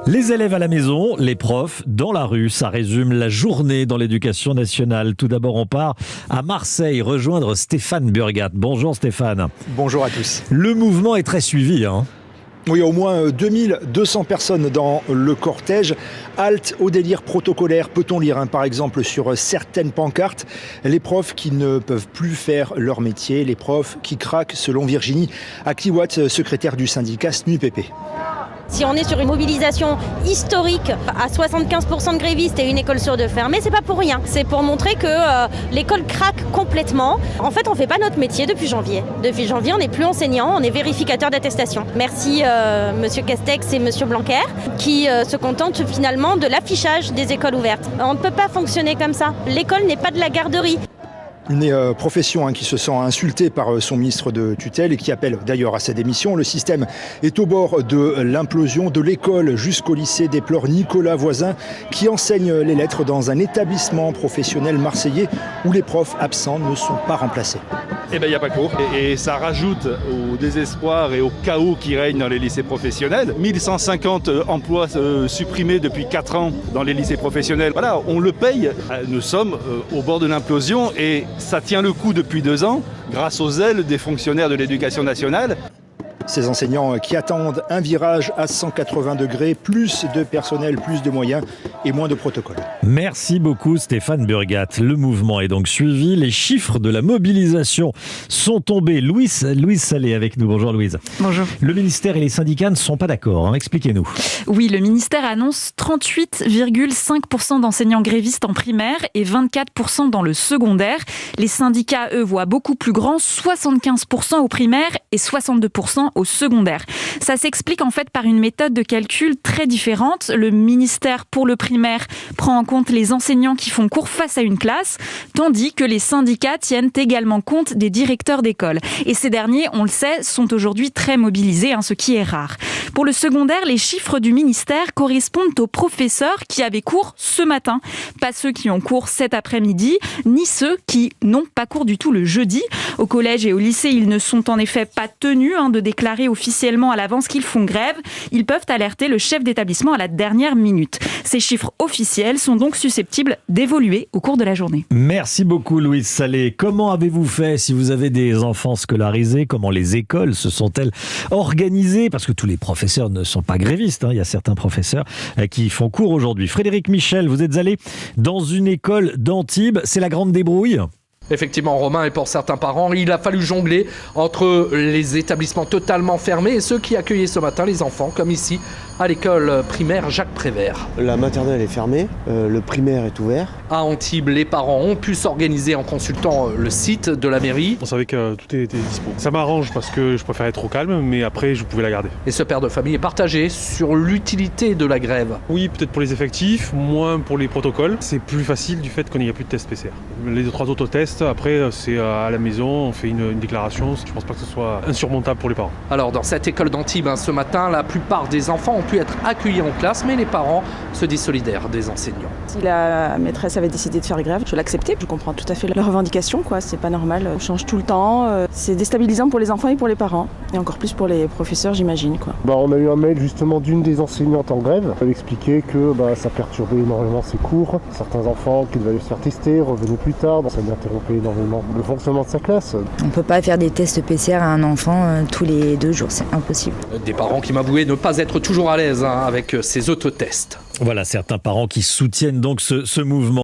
Les élèves à la maison, les profs dans la rue, ça résume la journée dans l'éducation nationale. Tout d'abord, on part à Marseille rejoindre Stéphane Burgat. Bonjour Stéphane. Bonjour à tous. Le mouvement est très suivi, hein. Oui, au moins 2200 personnes dans le cortège. Halte au délire protocolaire, peut-on lire par exemple sur certaines pancartes. Les profs qui ne peuvent plus faire leur métier, les profs qui craquent selon Virginie Akliwat, secrétaire du syndicat SNUPP. Si on est sur une mobilisation historique à 75% de grévistes et une école sur deux fermée, c'est pas pour rien. C'est pour montrer que l'école craque complètement. En fait, on fait pas notre métier depuis janvier. Depuis janvier, on n'est plus enseignant, on est vérificateur d'attestation. Merci Monsieur Castex et Monsieur Blanquer qui se contentent finalement de l'affichage des écoles ouvertes. On ne peut pas fonctionner comme ça. L'école n'est pas de la garderie. Une profession qui se sent insultée par son ministre de tutelle et qui appelle d'ailleurs à sa démission. Le système est au bord de l'implosion de l'école jusqu'au lycée, déplore Nicolas Voisin qui enseigne les lettres dans un établissement professionnel marseillais où les profs absents ne sont pas remplacés. Eh bien, il n'y a pas cours. Et ça rajoute au désespoir et au chaos qui règne dans les lycées professionnels. 1150 emplois supprimés depuis 4 ans dans les lycées professionnels. Voilà, on le paye. Nous sommes au bord de l'implosion et ça tient le coup depuis 2 ans grâce aux ailes des fonctionnaires de l'éducation nationale. Ces enseignants qui attendent un virage à 180 degrés, plus de personnel, plus de moyens et moins de protocoles. Merci beaucoup Stéphane Burgat. Le mouvement est donc suivi. Les chiffres de la mobilisation sont tombés. Louise Salé avec nous. Bonjour Louise. Bonjour. Le ministère et les syndicats ne sont pas d'accord, hein. Expliquez-nous. Oui, le ministère annonce 38,5% d'enseignants grévistes en primaire et 24% dans le secondaire. Les syndicats, eux, voient beaucoup plus grand, 75% au primaire et 62% au secondaire. Ça s'explique en fait par une méthode de calcul très différente. Le ministère pour le primaire prend en compte les enseignants qui font cours face à une classe, tandis que les syndicats tiennent également compte des directeurs d'école. Et ces derniers, on le sait, sont aujourd'hui très mobilisés, ce qui est rare. Pour le secondaire, les chiffres du ministère correspondent aux professeurs qui avaient cours ce matin. Pas ceux qui ont cours cet après-midi, ni ceux qui n'ont pas cours du tout le jeudi. Au collège et au lycée, ils ne sont en effet pas tenus de déclarer officiellement à l'avance qu'ils font grève. Ils peuvent alerter le chef d'établissement à la dernière minute. Ces chiffres officiels sont donc susceptibles d'évoluer au cours de la journée. Merci beaucoup Louise Salé. Comment avez-vous fait si vous avez des enfants scolarisés? Comment les écoles se sont-elles organisées? Parce que tous les professeurs ne sont pas grévistes. Il y a certains professeurs qui font cours aujourd'hui. Frédéric Michel, vous êtes allé dans une école d'Antibes. C'est la grande débrouille? Effectivement, Romain, et pour certains parents, il a fallu jongler entre les établissements totalement fermés et ceux qui accueillaient ce matin les enfants, comme ici à l'école primaire Jacques Prévert. La maternelle est fermée, le primaire est ouvert. À Antibes, les parents ont pu s'organiser en consultant le site de la mairie. On savait que tout était dispo. Ça m'arrange parce que je préfère être au calme, mais après je pouvais la garder. Et ce père de famille est partagé sur l'utilité de la grève. Oui, peut-être pour les effectifs, moins pour les protocoles. C'est plus facile du fait qu'il n'y a plus de tests PCR. Les 3 autotests, après c'est à la maison, on fait une déclaration. Je pense pas que ce soit insurmontable pour les parents. Alors dans cette école d'Antibes, ce matin, la plupart des enfants ont pu être accueillis en classe, mais les parents se disent solidaires des enseignants. Si la maîtresse avait décidé de faire grève, je l'acceptais. Je comprends tout à fait leurs revendications, c'est pas normal. On change tout le temps. C'est déstabilisant pour les enfants et pour les parents. Et encore plus pour les professeurs, j'imagine, On a eu un mail justement d'une des enseignantes en grève. Elle expliquait que ça perturbait énormément ses cours. Certains enfants qui devaient se faire tester revenaient plus tard. Ça interrompait énormément le fonctionnement de sa classe. On peut pas faire des tests PCR à un enfant tous les 2 jours, c'est impossible. Des parents qui m'avouaient ne pas être toujours à l'aise avec ces autotests. Voilà certains parents qui soutiennent donc ce mouvement.